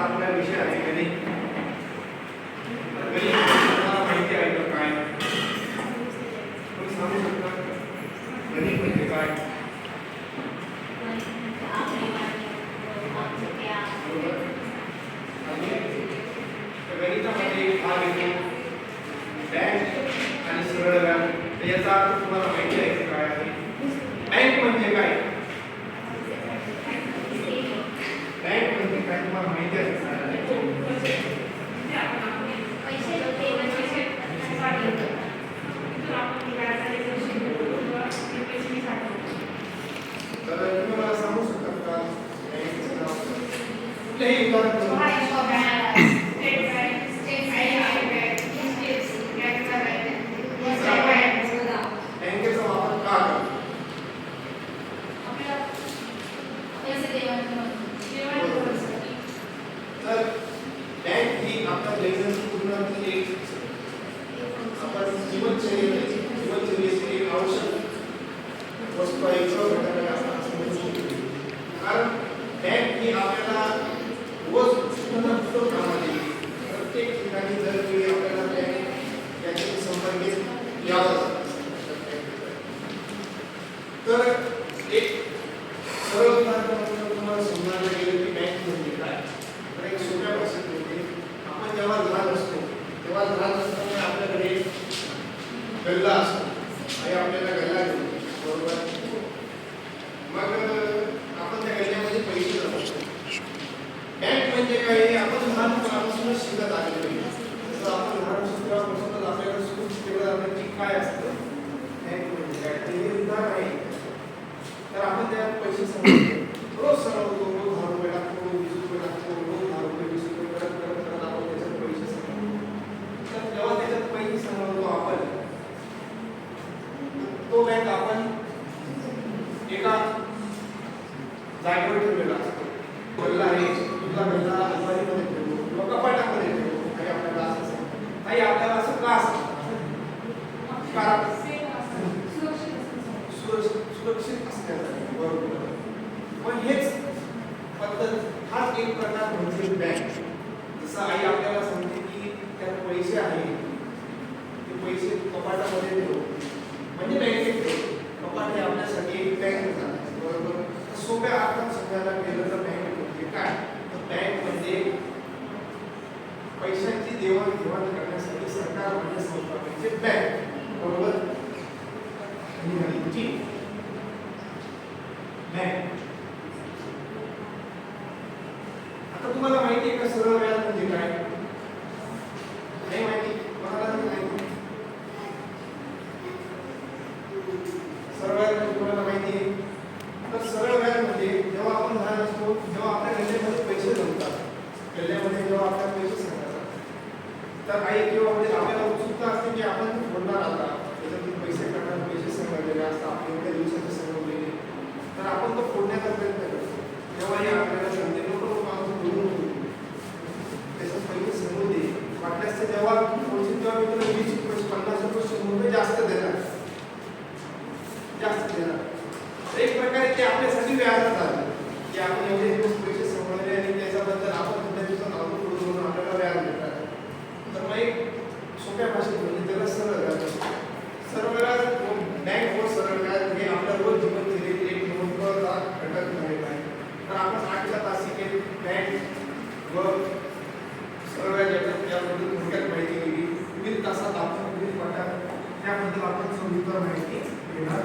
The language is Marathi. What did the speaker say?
आपला विषय आहे गणित. गणित तुम्हाला माहिती आहे का काय? तुम्ही सांगू शकता गणित म्हणजे काय? गणितामध्ये एक भाग येतो बँक आणि सरळ व्याज. याचा अर्थ तुम्हाला माहिती आहे काय आहे? बँक म्हणजे काय? बँक म्हणजे काय तुम्हाला माहिती आहे का? तर तुम्ही मला सांगू शकता का बँकेचं नाव? कुठल्याही उदाहरण बँकेचा वापर का करतो? तर बँक ही आपल्या दैनंदिन जीवनातील एक आपण जीवनशैलीची एक आवश्यक वस्तू आहे किंवा घटक आहे असं म्हणू शकतो. कारण बँक ही आपल्याला रोज कामाला येईल. प्रत्येक ठिकाणी जर तुम्ही आपल्याला बँक याच्याशी संबंधित यावं तर एक सरळ उदाहरण तुम्हाला समजायला गेलं की बँक म्हणजे काय. तर एक सोप्या भाषेत म्हणजे आपण जेव्हा लहान असतो तेव्हा लहान असताना आपल्याकडे गल्ला असतो आणि आपल्याला गल्ला घेतो बरोबर. मग आपण त्या गल्ल्यामध्ये पैसे जमवतो. बँक म्हणजे काय हे आपण लहानपणापासूनच शिकत आलेलो आहे. जसं आपण लहान असतो तेव्हापासूनच आपल्याकडे स्कूल शिकवलं की काय असतं बँक म्हणजे काय ते उदाहरण आहे. तर आपण त्यात पैसे समजतो रोज समजतो. रोज 10 रुपये लागतो, 20 रुपये लागतो, रोज 10 रुपये 20 रुपये करत करत करत आपण त्याच्यात पैसे समजतो. तर जेव्हा त्याच्यात पैसे समजतो आपण तो बँक आपण एका जागेवर ठेवलेला असतो. गल्ला आहे तुझा गल्ला अलमारीमध्ये ठेवतो किंवा कपाटामध्ये ठेवतो आणि आपल्याला असं सांगतो आई आपल्याला असं का असतं कारण सुरक्षित असण्यासाठी बरोबर. पण हेच पद्धत हाच एक प्रकार म्हणजे बँक. जसं आई आपल्याला सांगते की त्यात पैसे आहे ते पैसे कपाटामध्ये ठेव म्हणजे बँकेत ठेव. कपाट हे आपल्यासाठी एक बँक झालं बरोबर. सोप्या अर्थात समजायला गेलं तर बँक म्हणजे काय तर बँक म्हणजे पैशांची देवाणघेवाण करण्यासाठी सरकार म्हणजे संस्था म्हणजे बँक बरोबर. आता तुम्हाला माहिती आहे का सरळ व्याज म्हणजे काय? नाही माहिती कोणाला नाही माहिती. सरळ व्याज म्हणजे कोणाला माहिती आहे? तर सरळ व्याज म्हणजे जेव्हा आपण लहान असतो जेव्हा आपल्या गल्ल्यामध्ये पैसे जमतात गल्ल्यामध्ये जेव्हा आपल्याला पैसे सांगतात तर आई किंवा म्हणजे आपल्याला उत्सुकता असते की आपण बोलणार आता त्याच्यातून पैसे काढणार पैसे सांगलेले असतात आपल्या एवढ्या दिवसाचे सांगलेले तर आपण तो फोडण्याचा प्रयत्न करतो. तेव्हा हे आपल्याला सांगते नको त्याच्यात पैसे समोर दे वाटल्यास जेव्हा फोडशील तेव्हा मी तुला 20 रुपये 50 रुपये 100 रुपये जास्त देणार. एक प्रकारे ते आपल्यासाठी व्याज झालं की आपण एवढे दिवस पैसे सांभाळले आणि त्याच्याबद्दल आपण सुद्धा दिवसात अवधूत करून आपल्याला व्याज देतात. तर मग एक सोप्या भाषेत म्हणजे त्याला सरळ व्याज. सरळ व्याज बँक व सरळ व्याज हे आपल्या रोज जीवनशैलीतील एक महत्त्वाचा घटक झालेला आहे. तर आपण आजच्या तासिकेत बँक व सरळ व्याज याबद्दल थोडक्यात माहिती दिली. पुढील तासात आपण पुढील पाठात त्याबद्दल आपण सविस्तर माहिती घेणार.